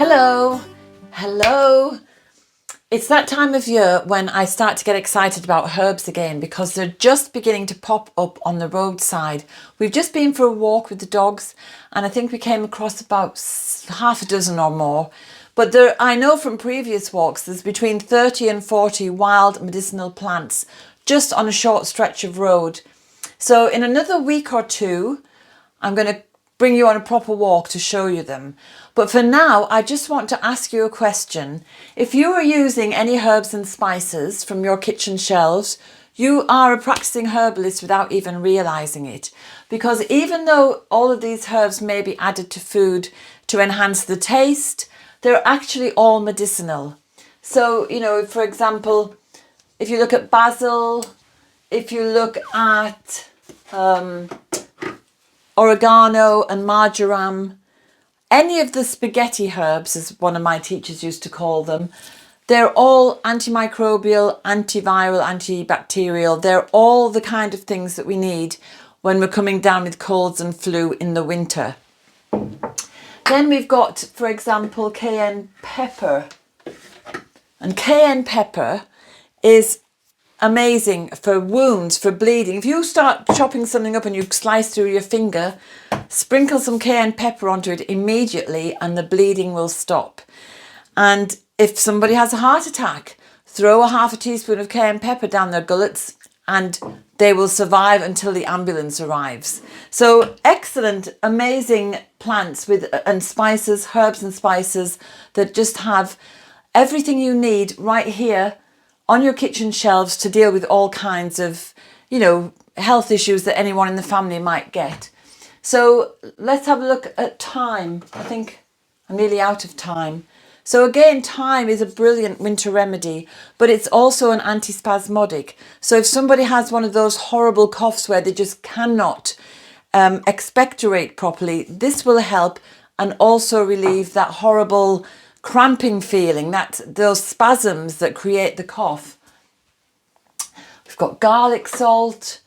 Hello, hello. It's that time of year when I start to get excited about herbs again because they're just beginning to pop up on the roadside. We've just been for a walk with the dogs and I think we came across about half a dozen or more. But I know from previous walks there's between 30 and 40 wild medicinal plants just on a short stretch of road. So in another week or two, I'm going to bring you on a proper walk to show you them. But for now, I just want to ask you a question. If you are using any herbs and spices from your kitchen shelves, you are a practicing herbalist without even realizing it. Because even though all of these herbs may be added to food to enhance the taste, they're actually all medicinal. So, for example, if you look at basil, if you look at oregano and marjoram, any of the spaghetti herbs, as one of my teachers used to call them, they're all antimicrobial, antiviral, antibacterial. They're all the kind of things that we need when we're coming down with colds and flu in the winter. Then we've got, for example, cayenne pepper. And cayenne pepper is amazing for wounds, for bleeding. If you start chopping something up and you slice through your finger, sprinkle some cayenne pepper onto it immediately and the bleeding will stop. And if somebody has a heart attack, throw a half a teaspoon of cayenne pepper down their gullets and they will survive until the ambulance arrives. So excellent, amazing plants and spices, herbs and spices that just have everything you need right here on your kitchen shelves to deal with all kinds of, health issues that anyone in the family might get. So let's have a look at thyme. I think I'm nearly out of thyme. So again, thyme is a brilliant winter remedy, but it's also an antispasmodic. So if somebody has one of those horrible coughs where they just cannot expectorate properly, this will help and also relieve that horrible cramping feeling, those spasms that create the cough. We've got garlic salt.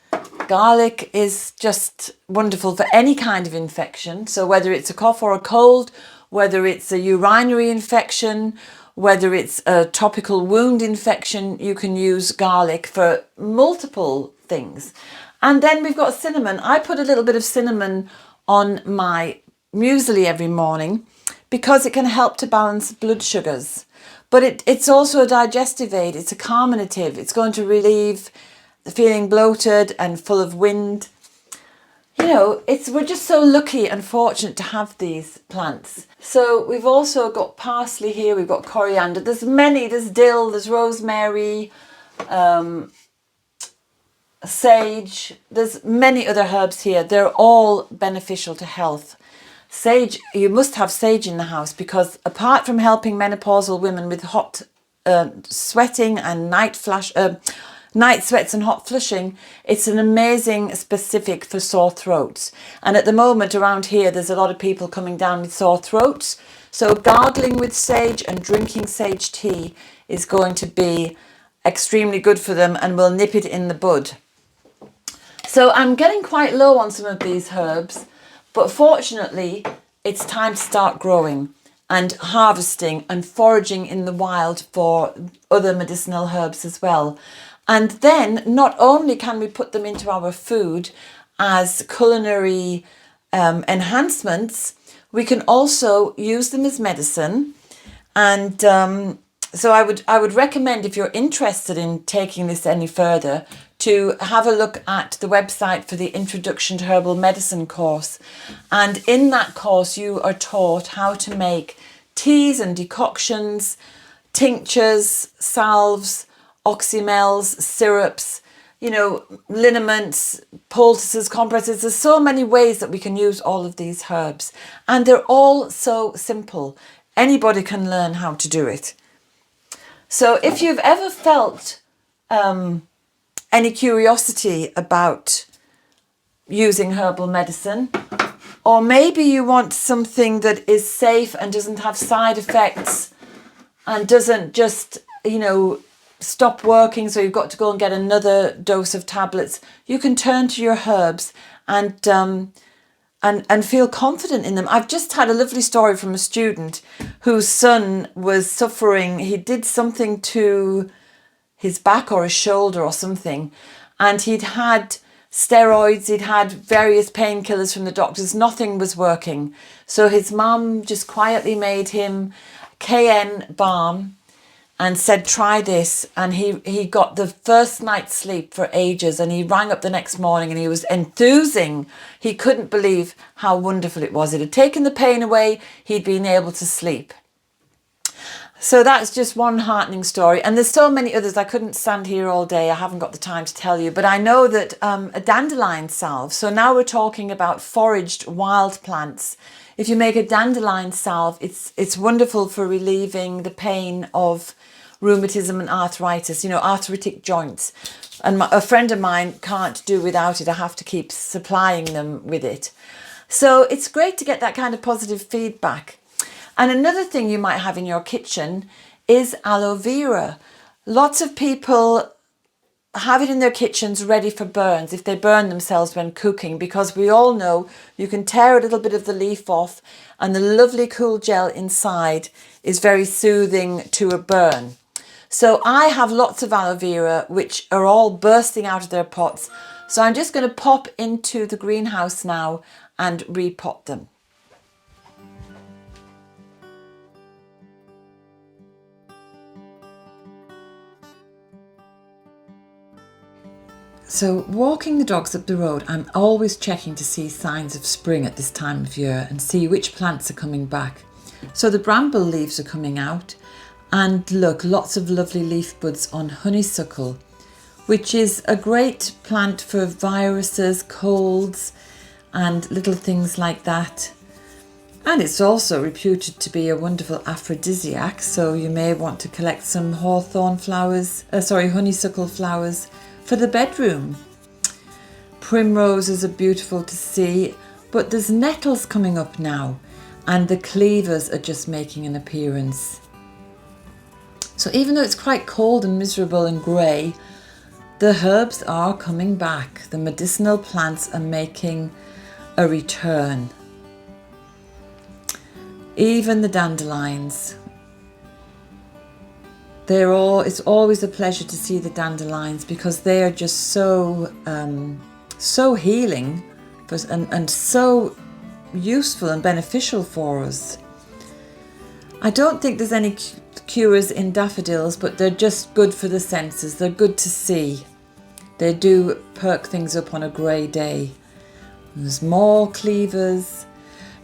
Garlic is just wonderful for any kind of infection. So whether it's a cough or a cold, whether it's a urinary infection, whether it's a topical wound infection, you can use garlic for multiple things. And then we've got cinnamon. I put a little bit of cinnamon on my muesli every morning because it can help to balance blood sugars. But it's also a digestive aid, it's a carminative, it's going to relieve the feeling bloated and full of wind. We're just so lucky and fortunate to have these plants. So we've also got parsley here, we've got coriander, there's dill, there's rosemary, sage, there's many other herbs here. They're all beneficial to health. Sage, you must have sage in the house because apart from helping menopausal women with hot sweating and night sweats and hot flushing, it's an amazing specific for sore throats. And at the moment around here, there's a lot of people coming down with sore throats. So gargling with sage and drinking sage tea is going to be extremely good for them and will nip it in the bud. So I'm getting quite low on some of these herbs. But fortunately, it's time to start growing and harvesting and foraging in the wild for other medicinal herbs as well. And then not only can we put them into our food as culinary enhancements, we can also use them as medicine. And so I would recommend, if you're interested in taking this any further, to have a look at the website for the Introduction to Herbal Medicine course. And in that course, you are taught how to make teas and decoctions, tinctures, salves, oxymels, syrups, liniments, poultices, compresses. There's so many ways that we can use all of these herbs. And they're all so simple. Anybody can learn how to do it. So if you've ever felt any curiosity about using herbal medicine, or maybe you want something that is safe and doesn't have side effects and doesn't just, stop working, so you've got to go and get another dose of tablets, you can turn to your herbs and and feel confident in them. I've just had a lovely story from a student whose son was suffering. He did something to his back or his shoulder or something, and he'd had steroids, he'd had various painkillers from the doctors, nothing was working. So his mum just quietly made him cayenne balm and said, try this. And he got the first night's sleep for ages, and he rang up the next morning and he was enthusing. He couldn't believe how wonderful it was. It had taken the pain away, he'd been able to sleep. So that's just one heartening story. And there's so many others. I couldn't stand here all day. I haven't got the time to tell you. But I know that a dandelion salve. So now we're talking about foraged wild plants. If you make a dandelion salve, it's wonderful for relieving the pain of rheumatism and arthritis, arthritic joints. And a friend of mine can't do without it. I have to keep supplying them with it. So it's great to get that kind of positive feedback. And another thing you might have in your kitchen is aloe vera. Lots of people have it in their kitchens ready for burns if they burn themselves when cooking, because we all know you can tear a little bit of the leaf off and the lovely cool gel inside is very soothing to a burn. So I have lots of aloe vera which are all bursting out of their pots. So I'm just going to pop into the greenhouse now and repot them. So walking the dogs up the road, I'm always checking to see signs of spring at this time of year and see which plants are coming back. So the bramble leaves are coming out, and look, lots of lovely leaf buds on honeysuckle, which is a great plant for viruses, colds and little things like that. And it's also reputed to be a wonderful aphrodisiac, so you may want to collect some honeysuckle flowers for the bedroom. Primroses are beautiful to see, but there's nettles coming up now, and the cleavers are just making an appearance. So even though it's quite cold and miserable and grey, the herbs are coming back. The medicinal plants are making a return. Even the dandelions. It's always a pleasure to see the dandelions because they are just so healing and so useful and beneficial for us. I don't think there's any cures in daffodils, but they're just good for the senses. They're good to see. They do perk things up on a grey day. There's more cleavers.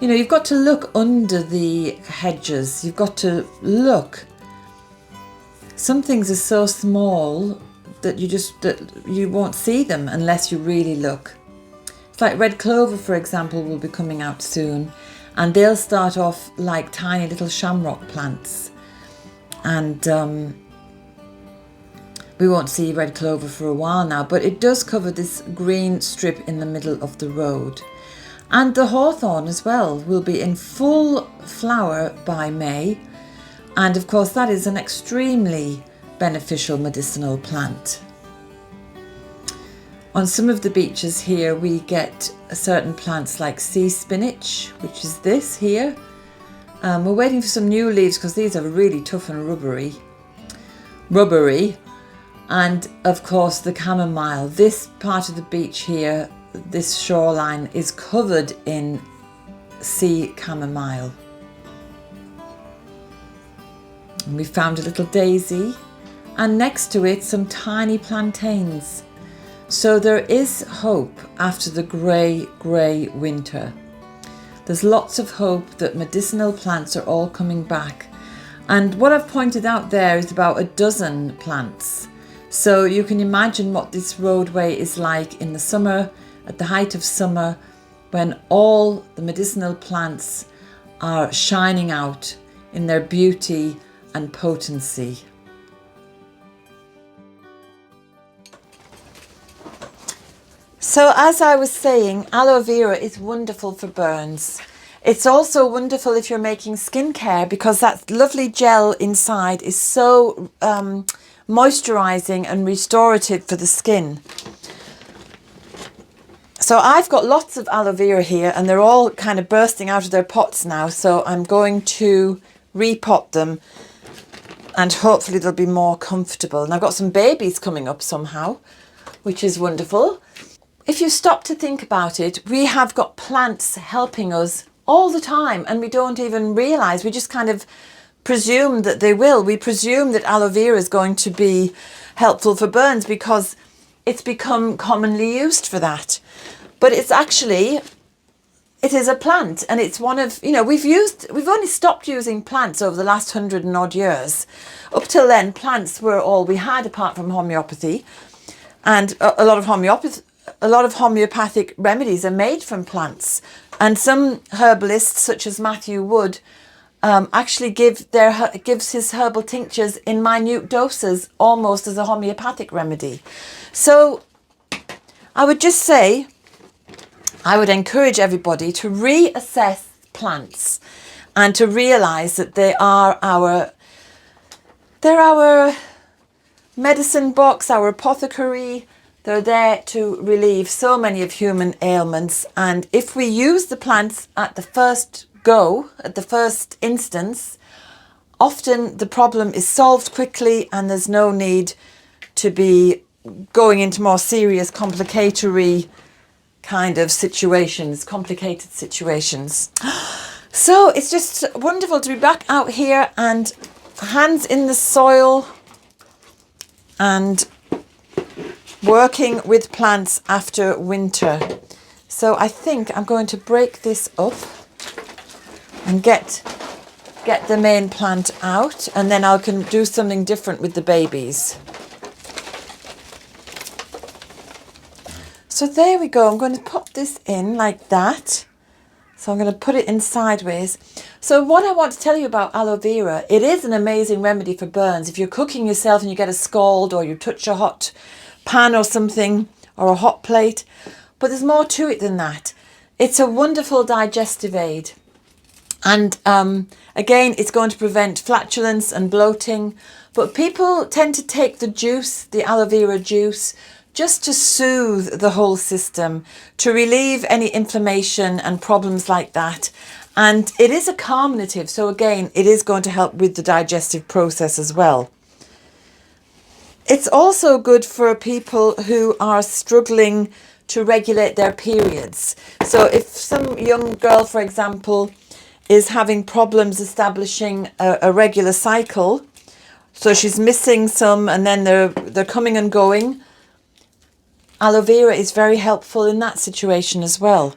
You've got to look under the hedges. You've got to look. Some things are so small that you won't see them unless you really look. It's like red clover, for example, will be coming out soon, and they'll start off like tiny little shamrock plants. And we won't see red clover for a while now, but it does cover this green strip in the middle of the road. And the hawthorn as well will be in full flower by May. And of course, that is an extremely beneficial medicinal plant. On some of the beaches here, we get certain plants like sea spinach, which is this here. We're waiting for some new leaves because these are really tough and rubbery. And of course, the chamomile. This part of the beach here, this shoreline, is covered in sea chamomile. And we found a little daisy, and next to it some tiny plantains. So there is hope after the grey winter. There's lots of hope that medicinal plants are all coming back. And what I've pointed out there is about a dozen plants. So you can imagine what this roadway is like in the summer, at the height of summer, when all the medicinal plants are shining out in their beauty and potency. So as I was saying, aloe vera is wonderful for burns. It's also wonderful if you're making skincare because that lovely gel inside is so moisturizing and restorative for the skin. So I've got lots of aloe vera here, and they're all kind of bursting out of their pots now. So I'm going to repot them, and hopefully they'll be more comfortable. And I've got some babies coming up somehow, which is wonderful. If you stop to think about it, we have got plants helping us all the time, and we don't even realise. We just kind of presume that they will. We presume that aloe vera is going to be helpful for burns because it's become commonly used for that. But it's actually, it is a plant, and it's one of, you know, we've only stopped using plants over the last 100 and odd years. Up till then, plants were all we had apart from homeopathy, and a lot of homeopathic remedies are made from plants. And some herbalists, such as Matthew Wood, actually gives his herbal tinctures in minute doses, almost as a homeopathic remedy. So I would just say, I would encourage everybody to reassess plants and to realise that they're our medicine box, our apothecary. They're there to relieve so many of human ailments. And if we use the plants at the first go, at the first instance, often the problem is solved quickly, and there's no need to be going into more serious complicatory kind of situations, complicated situations. So it's just wonderful to be back out here and hands in the soil and working with plants after winter. So I think I'm going to break this up and get the main plant out, and then I can do something different with the babies. So there we go. I'm going to pop this in like that. So I'm going to put it in sideways. So what I want to tell you about aloe vera, it is an amazing remedy for burns. If you're cooking yourself and you get a scald, or you touch a hot pan or something, or a hot plate, but there's more to it than that. It's a wonderful digestive aid. And again, it's going to prevent flatulence and bloating. But people tend to take the juice, the aloe vera juice, just to soothe the whole system, to relieve any inflammation and problems like that. And it is a carminative, so again, it is going to help with the digestive process as well. It's also good for people who are struggling to regulate their periods. So if some young girl, for example, is having problems establishing a regular cycle, so she's missing some and then they're coming and going, aloe vera is very helpful in that situation as well.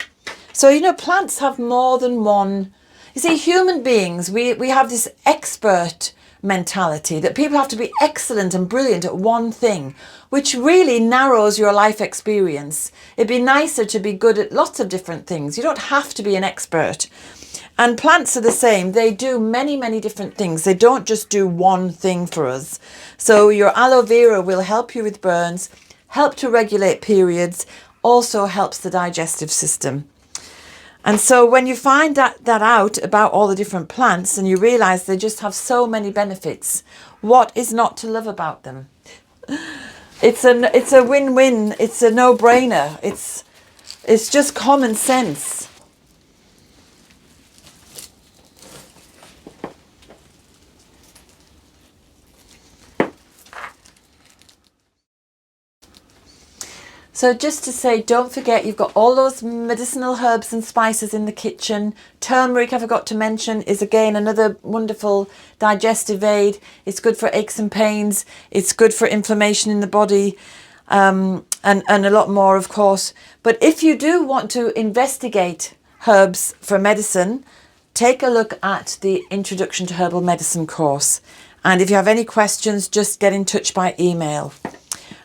So, you know, plants have more than one. You see, human beings, we have this expert mentality that people have to be excellent and brilliant at one thing, which really narrows your life experience. It'd be nicer to be good at lots of different things. You don't have to be an expert. And plants are the same. They do many, many different things. They don't just do one thing for us. So your aloe vera will help you with burns, help to regulate periods, also helps the digestive system. And so when you find that out about all the different plants and you realise they just have so many benefits, what is not to love about them? It's a win-win. It's a no-brainer. It's just common sense. So just to say, don't forget you've got all those medicinal herbs and spices in the kitchen. Turmeric, I forgot to mention, is again another wonderful digestive aid. It's good for aches and pains. It's good for inflammation in the body, and a lot more, of course. But if you do want to investigate herbs for medicine, take a look at the Introduction to Herbal Medicine course. And if you have any questions, just get in touch by email.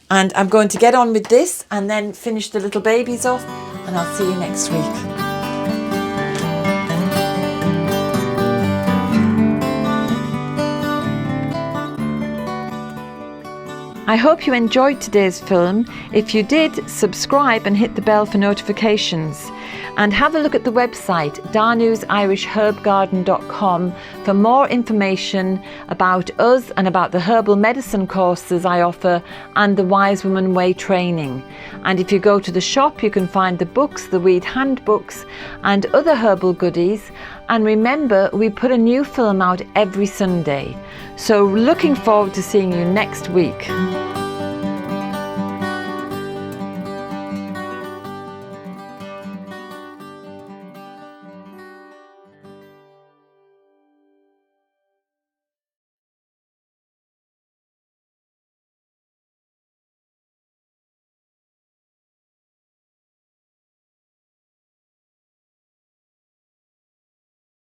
And I'm going to get on with this and then finish the little babies off, and I'll see you next week. I hope you enjoyed today's film. If you did, subscribe and hit the bell for notifications. And have a look at the website danusirishherbgarden.com for more information about us and about the herbal medicine courses I offer and the Wise Woman Way training. And if you go to the shop, you can find the books, the weed handbooks and other herbal goodies. And remember, we put a new film out every Sunday. So looking forward to seeing you next week.